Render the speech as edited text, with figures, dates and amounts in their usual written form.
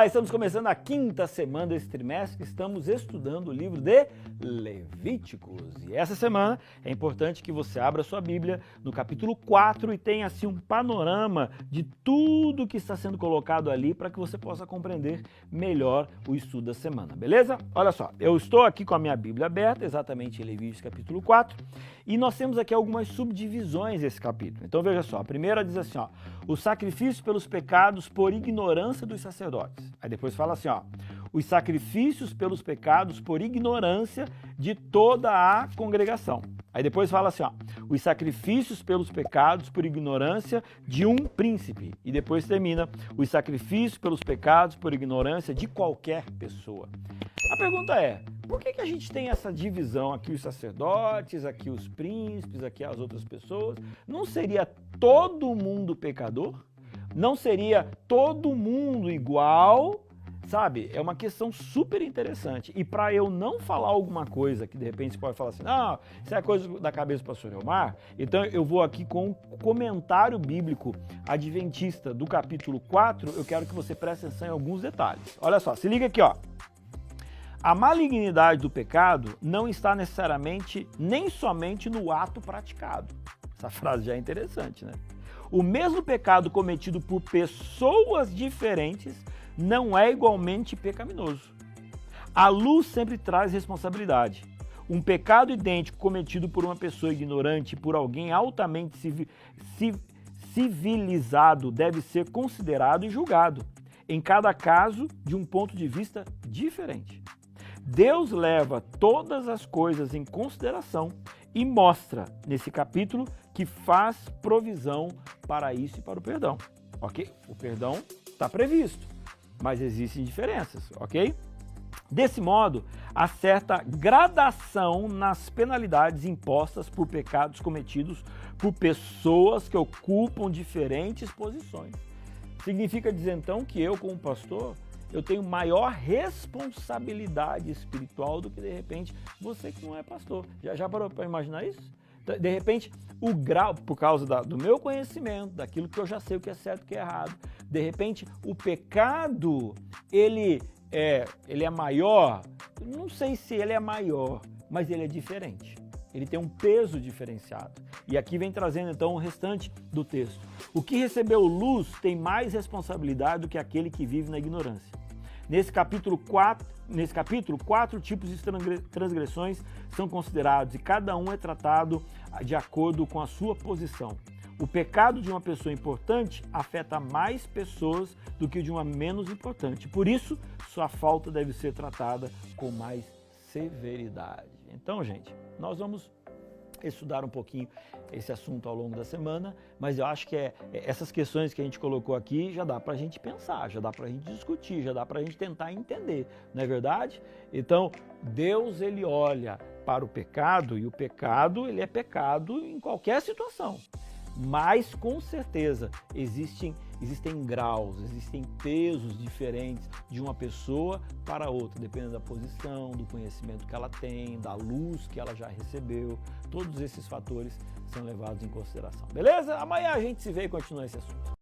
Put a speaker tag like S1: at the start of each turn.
S1: Olá, estamos começando a quinta semana desse trimestre, estamos estudando o livro de Levíticos. E essa semana é importante que você abra sua Bíblia no capítulo 4 e tenha assim um panorama de tudo que está sendo colocado ali para que você possa compreender melhor o estudo da semana, beleza? Olha só, eu estou aqui com a minha Bíblia aberta, exatamente em Levíticos capítulo 4, e nós temos aqui algumas subdivisões desse capítulo. Então veja só, a primeira diz assim, ó, os sacrifícios pelos pecados por ignorância dos sacerdotes. Aí depois fala assim, ó, os sacrifícios pelos pecados por ignorância de toda a congregação. Aí depois fala assim, ó, os sacrifícios pelos pecados por ignorância de um príncipe. E depois termina, os sacrifícios pelos pecados por ignorância de qualquer pessoa. A pergunta é, por que a gente tem essa divisão? Aqui os sacerdotes, aqui os príncipes, aqui as outras pessoas. Não seria todo mundo pecador? Não seria todo mundo igual? Sabe, é uma questão super interessante. E para eu não falar alguma coisa que de repente você pode falar assim, não, isso é coisa da cabeça do pastor Elmar, então eu vou aqui com um comentário bíblico adventista do capítulo 4, eu quero que você preste atenção em alguns detalhes. Olha só, se liga aqui, ó. A malignidade do pecado não está necessariamente nem somente no ato praticado. Essa frase já é interessante, né? O mesmo pecado cometido por pessoas diferentes não é igualmente pecaminoso. A luz sempre traz responsabilidade. Um pecado idêntico cometido por uma pessoa ignorante, por alguém altamente civilizado, deve ser considerado e julgado, em cada caso de um ponto de vista diferente. Deus leva todas as coisas em consideração e mostra, nesse capítulo, que faz provisão para isso e para o perdão, ok? O perdão está previsto, mas existem diferenças, ok? Desse modo, há certa gradação nas penalidades impostas por pecados cometidos por pessoas que ocupam diferentes posições. Significa dizer, então, que eu, como pastor, eu tenho maior responsabilidade espiritual do que, de repente, você que não é pastor. Já parou para imaginar isso? De repente, o grau, por causa do meu conhecimento, daquilo que eu já sei o que é certo e o que é errado, de repente, o pecado, ele é maior, não sei se ele é maior, mas ele é diferente. Ele tem um peso diferenciado. E aqui vem trazendo, então, o restante do texto. O que recebeu luz tem mais responsabilidade do que aquele que vive na ignorância. Nesse capítulo, quatro tipos de transgressões são considerados e cada um é tratado de acordo com a sua posição. O pecado de uma pessoa importante afeta mais pessoas do que de uma menos importante. Por isso, sua falta deve ser tratada com mais severidade. Então, gente, nós vamos estudar um pouquinho esse assunto ao longo da semana, mas eu acho que essas questões que a gente colocou aqui já dá para a gente pensar, já dá para a gente discutir, já dá para a gente tentar entender, não é verdade? Então, Deus, ele olha para o pecado e o pecado, ele é pecado em qualquer situação. Mas, com certeza, existem graus, existem pesos diferentes de uma pessoa para outra, dependendo da posição, do conhecimento que ela tem, da luz que ela já recebeu. Todos esses fatores são levados em consideração. Beleza? Amanhã a gente se vê e continua esse assunto.